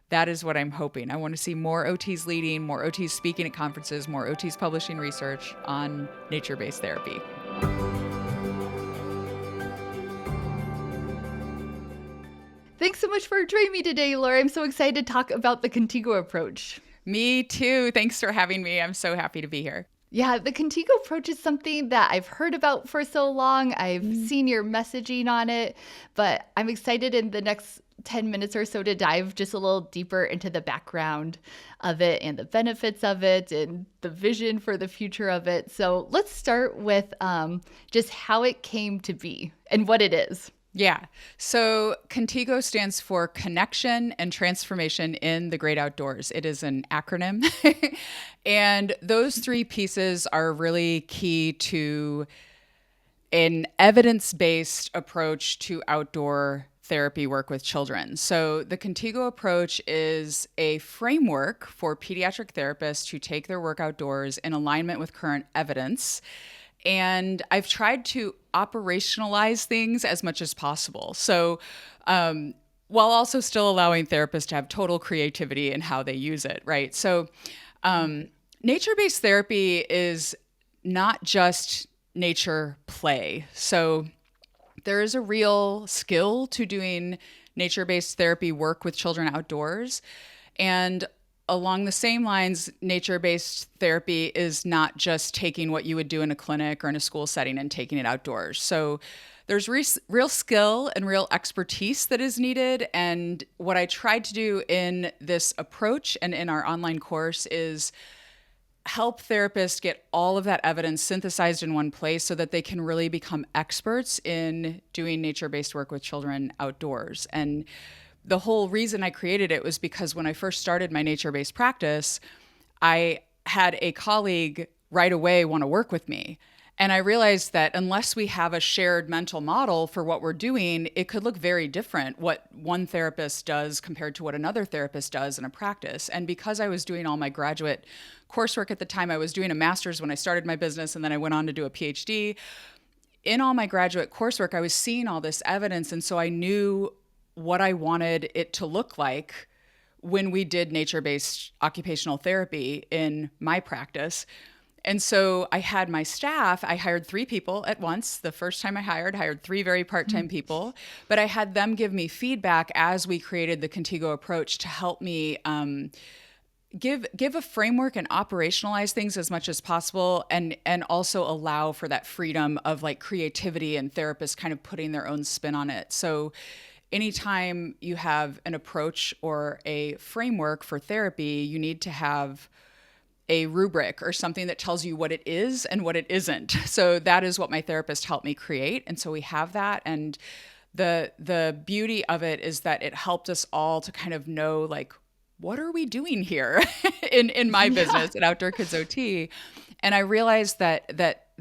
that is what I'm hoping. I want to see more OTs leading, more OTs speaking at conferences, more OTs publishing research on nature-based therapy. Thanks so much for joining me today, Laura. I'm so excited to talk about the ConTiGO approach. Me too. Thanks for having me. I'm so happy to be here. Yeah, the ConTiGO approach is something that I've heard about for so long. I've seen your messaging on it, but I'm excited in the next 10 minutes or so to dive just a little deeper into the background of it and the benefits of it and the vision for the future of it. So let's start with just how it came to be and what it is. Yeah. So ConTiGO stands for Connection and Transformation in the Great Outdoors. It is an acronym. And those three pieces are really key to an evidence-based approach to outdoor therapy work with children. So the ConTiGO approach is a framework for pediatric therapists to take their work outdoors in alignment with current evidence. And I've tried to operationalize things as much as possible. So while also still allowing therapists to have total creativity in how they use it, right? So nature-based therapy is not just nature play. So there is a real skill to doing nature-based therapy work with children outdoors. And along the same lines, nature-based therapy is not just taking what you would do in a clinic or in a school setting and taking it outdoors. So there's real skill and real expertise that is needed. And what I tried to do in this approach and in our online course is help therapists get all of that evidence synthesized in one place so that they can really become experts in doing nature-based work with children outdoors. And the whole reason I created it was because when I first started my nature-based practice, I had a colleague right away want to work with me. And I realized that unless we have a shared mental model for what we're doing, it could look very different what one therapist does compared to what another therapist does in a practice. And because I was doing all my graduate coursework at the time, I was doing a master's when I started my business, and then I went on to do a PhD. In all my graduate coursework, I was seeing all this evidence. And so I knew what I wanted it to look like when we did nature-based occupational therapy in my practice. And so I had my staff, I hired 3 people at once. The first time I hired 3 very part-time people, but I had them give me feedback as we created the ConTiGO approach to help me give a framework and operationalize things as much as possible, and also allow for that freedom of like creativity and therapists kind of putting their own spin on it. So anytime you have an approach or a framework for therapy, you need to have a rubric or something that tells you what it is and what it isn't. So that is what my therapist helped me create. And so we have that. And the beauty of it is that it helped us all to kind of know, like, what are we doing here in my business at Outdoor Kids OT? And I realized that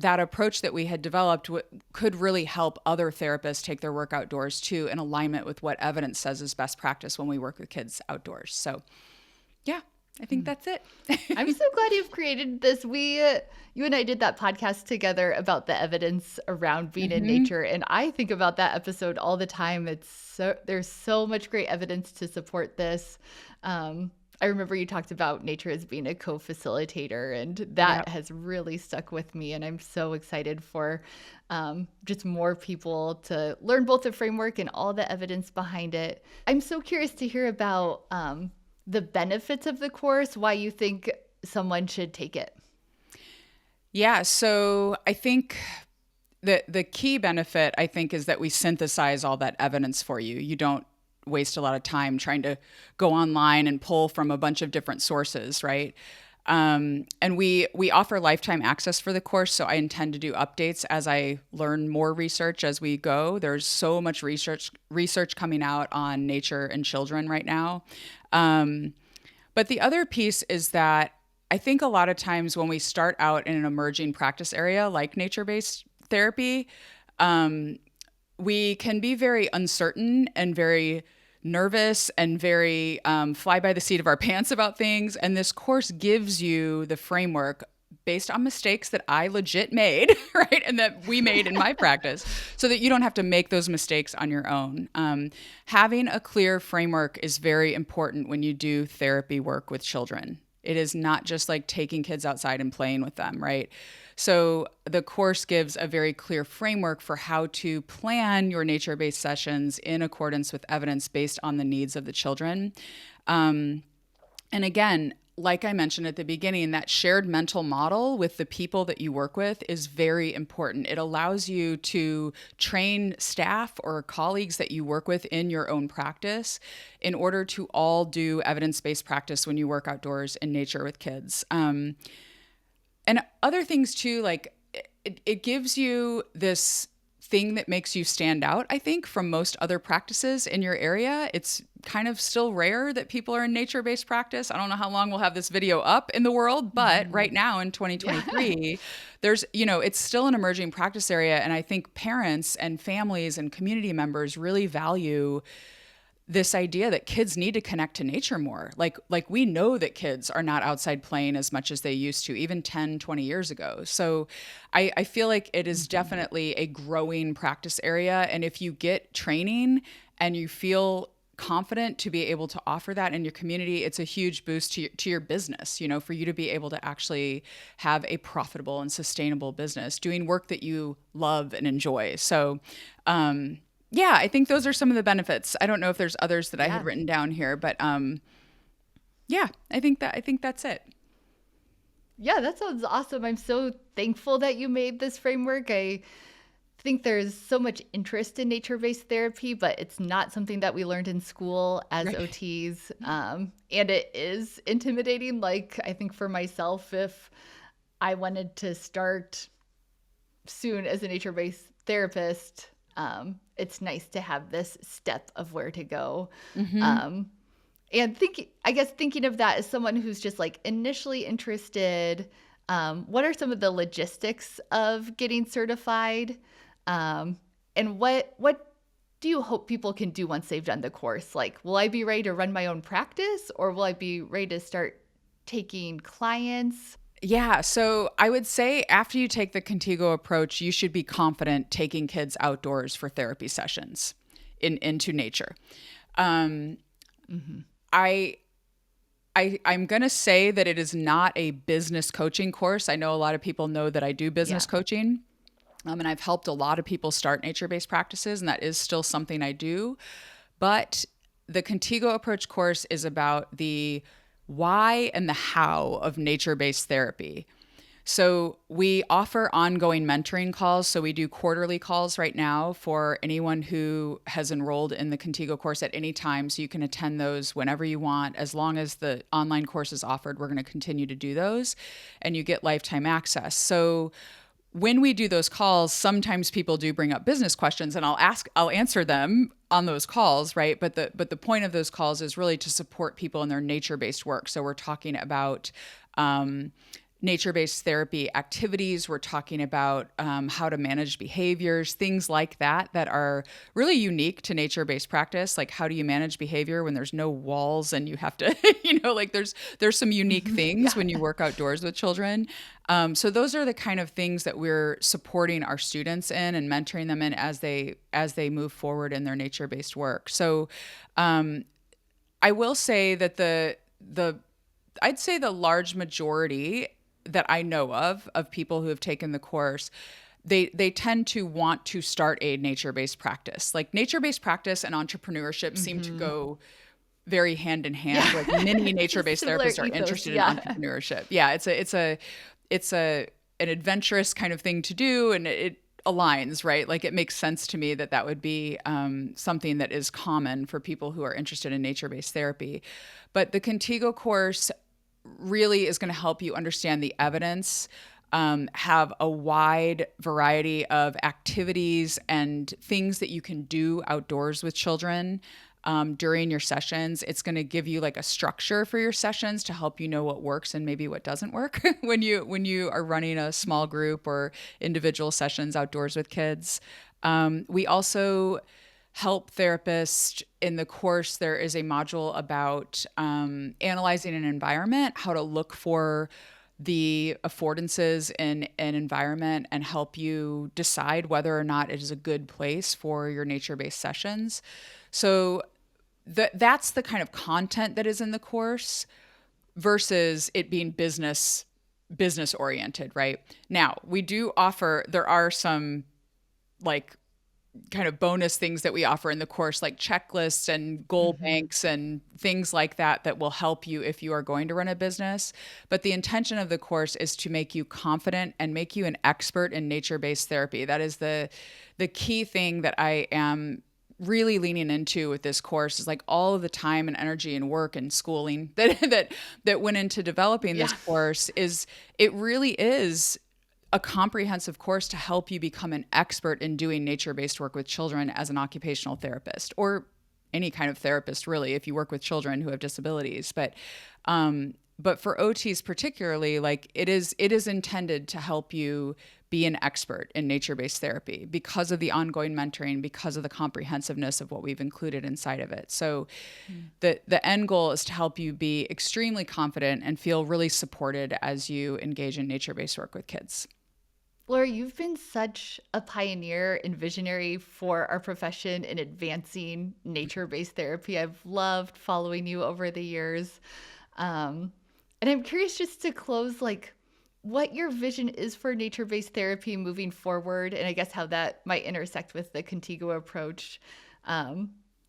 approach that we had developed could really help other therapists take their work outdoors too, in alignment with what evidence says is best practice when we work with kids outdoors. So yeah, I think that's it. I'm so glad you've created this. You and I did that podcast together about the evidence around being in nature. And I think about that episode all the time. There's so much great evidence to support this. I remember you talked about nature as being a co-facilitator, and that has really stuck with me. And I'm so excited for just more people to learn both the framework and all the evidence behind it. I'm so curious to hear about the benefits of the course, why you think someone should take it. Yeah, so I think the key benefit, I think, is that we synthesize all that evidence for you. You don't waste a lot of time trying to go online and pull from a bunch of different sources, right? And we offer lifetime access for the course, so I intend to do updates as I learn more research as we go. There's so much research coming out on nature and children right now. But the other piece is that I think a lot of times when we start out in an emerging practice area like nature-based therapy, we can be very uncertain and very nervous and very fly by the seat of our pants about things. And this course gives you the framework based on mistakes that I legit made, right? And that we made in my practice, so that you don't have to make those mistakes on your own. Having a clear framework is very important when you do therapy work with children. It is not just like taking kids outside and playing with them, right? So the course gives a very clear framework for how to plan your nature-based sessions in accordance with evidence based on the needs of the children. And again, like I mentioned at the beginning, that shared mental model with the people that you work with is very important. It allows you to train staff or colleagues that you work with in your own practice in order to all do evidence-based practice when you work outdoors in nature with kids. And other things too, like it gives you this thing that makes you stand out, I think, from most other practices in your area. It's kind of still rare that people are in nature-based practice. I don't know how long we'll have this video up in the world, but right now in 2023, there's, it's still an emerging practice area. And I think parents and families and community members really value this idea that kids need to connect to nature more. Like we know that kids are not outside playing as much as they used to, even 10, 20 years ago. So I feel like it is definitely a growing practice area. And if you get training and you feel confident to be able to offer that in your community, it's a huge boost to your business, for you to be able to actually have a profitable and sustainable business doing work that you love and enjoy. So, yeah, I think those are some of the benefits. I don't know if there's others that I had written down here, but yeah, I think that's it. Yeah, that sounds awesome. I'm so thankful that you made this framework. I think there's so much interest in nature-based therapy, but it's not something that we learned in school as OTs. And it is intimidating. Like, I think for myself, if I wanted to start soon as a nature-based therapist, it's nice to have this step of where to go. And thinking of that as someone who's just like initially interested, what are some of the logistics of getting certified? And what do you hope people can do once they've done the course? Like, will I be ready to run my own practice, or will I be ready to start taking clients? Yeah, so I would say after you take the ConTiGO approach, you should be confident taking kids outdoors for therapy sessions into nature. I'm going to say that it is not a business coaching course. I know a lot of people know that I do business coaching, and I've helped a lot of people start nature-based practices, and that is still something I do. But the ConTiGO approach course is about the why and the how of nature-based therapy. So we offer ongoing mentoring calls. So we do quarterly calls right now for anyone who has enrolled in the ConTiGO course at any time. So you can attend those whenever you want. As long as the online course is offered, we're going to continue to do those, and you get lifetime access. So when we do those calls, sometimes people do bring up business questions, and I'll answer them on those calls, right? But the point of those calls is really to support people in their nature-based work. So we're talking about nature-based therapy activities. We're talking about how to manage behaviors, things like that are really unique to nature-based practice. Like, how do you manage behavior when there's no walls and you have to, like there's some unique things when you work outdoors with children. So those are the kind of things that we're supporting our students in and mentoring them in as they move forward in their nature-based work. So I will say that I'd say the large majority that I know of people who have taken the course, they tend to want to start a nature-based practice. Like, nature-based practice and entrepreneurship seem to go very hand in hand. Yeah. Like, many nature-based therapists are interested in entrepreneurship. Yeah, it's an adventurous kind of thing to do, and it aligns, right? Like, it makes sense to me that would be something that is common for people who are interested in nature-based therapy. But the ConTiGO course really is going to help you understand the evidence, have a wide variety of activities and things that you can do outdoors with children during your sessions. It's going to give you like a structure for your sessions to help you know what works and maybe what doesn't work when you are running a small group or individual sessions outdoors with kids. We also help therapists in the course. There is a module about analyzing an environment, how to look for the affordances in an environment and help you decide whether or not it is a good place for your nature-based sessions. So that's the kind of content that is in the course versus it being business oriented, right? Now, we do offer, there are some like kind of bonus things that we offer in the course, like checklists and goal banks and things like that, that will help you if you are going to run a business. But the intention of the course is to make you confident and make you an expert in nature-based therapy. That is the key thing that I am really leaning into with this course, is like all of the time and energy and work and schooling that went into developing this Yeah. course. Is it really is a comprehensive course to help you become an expert in doing nature-based work with children as an occupational therapist, or any kind of therapist, really, if you work with children who have disabilities. But for OTs particularly, like it is intended to help you be an expert in nature-based therapy because of the ongoing mentoring, because of the comprehensiveness of what we've included inside of it. So the end goal is to help you be extremely confident and feel really supported as you engage in nature-based work with kids. Laura, you've been such a pioneer and visionary for our profession in advancing nature-based therapy. I've loved following you over the years. And I'm curious, just to close, like what your vision is for nature-based therapy moving forward, and I guess how that might intersect with the ConTiGO approach.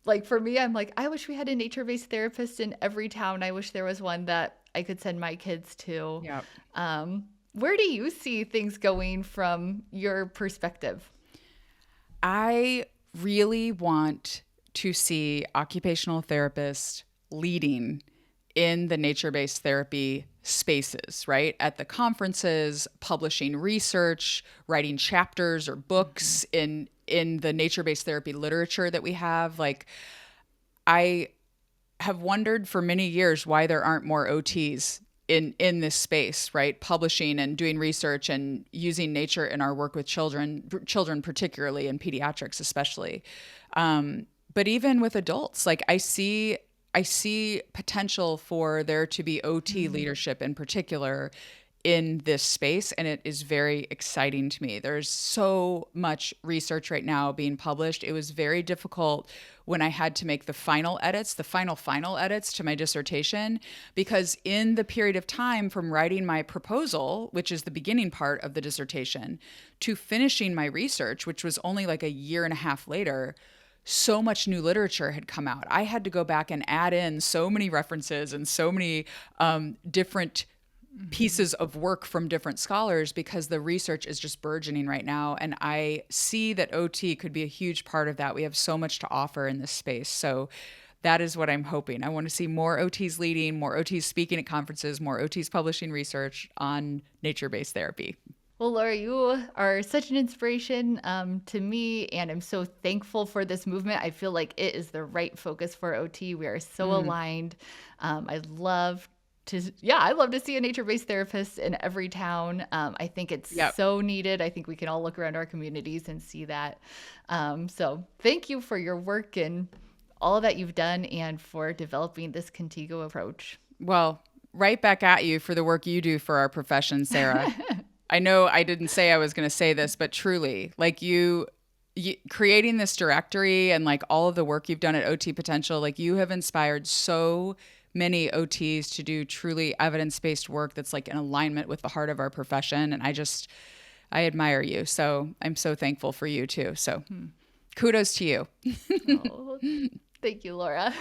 Like for me, I'm like, I wish we had a nature-based therapist in every town. I wish there was one that I could send my kids to. Yeah. Where do you see things going from your perspective? I really want to see occupational therapists leading in the nature-based therapy spaces, right? At the conferences, publishing research, writing chapters or books in the nature-based therapy literature that we have. Like, I have wondered for many years why there aren't more OTs in this space, right? Publishing and doing research and using nature in our work with children particularly, and pediatrics especially. But even with adults, like I see potential for there to be OT leadership in particular in this space, and it is very exciting to me. There's so much research right now being published. It was very difficult when I had to make the final edits to my dissertation, because in the period of time from writing my proposal, which is the beginning part of the dissertation, to finishing my research, which was only like a year and a half later, so much new literature had come out. I had to go back and add in so many references and so many different pieces of work from different scholars, because the research is just burgeoning right now. And I see that OT could be a huge part of that. We have so much to offer in this space. So that is what I'm hoping. I want to see more OTs leading, more OTs speaking at conferences, more OTs publishing research on nature-based therapy. Well, Laura, you are such an inspiration to me, and I'm so thankful for this movement. I feel like it is the right focus for OT. We are so aligned. I'd love to see a nature-based therapist in every town. I think it's so needed. I think we can all look around our communities and see that. So thank you for your work and all that you've done, and for developing this ConTiGO approach. Well, right back at you for the work you do for our profession, Sarah. I know I didn't say I was going to say this, but truly, like you creating this directory and like all of the work you've done at OT Potential, like you have inspired so many OTs to do truly evidence-based work that's like in alignment with the heart of our profession. And I admire you. So I'm so thankful for you too. So kudos to you. Oh, thank you, Laura.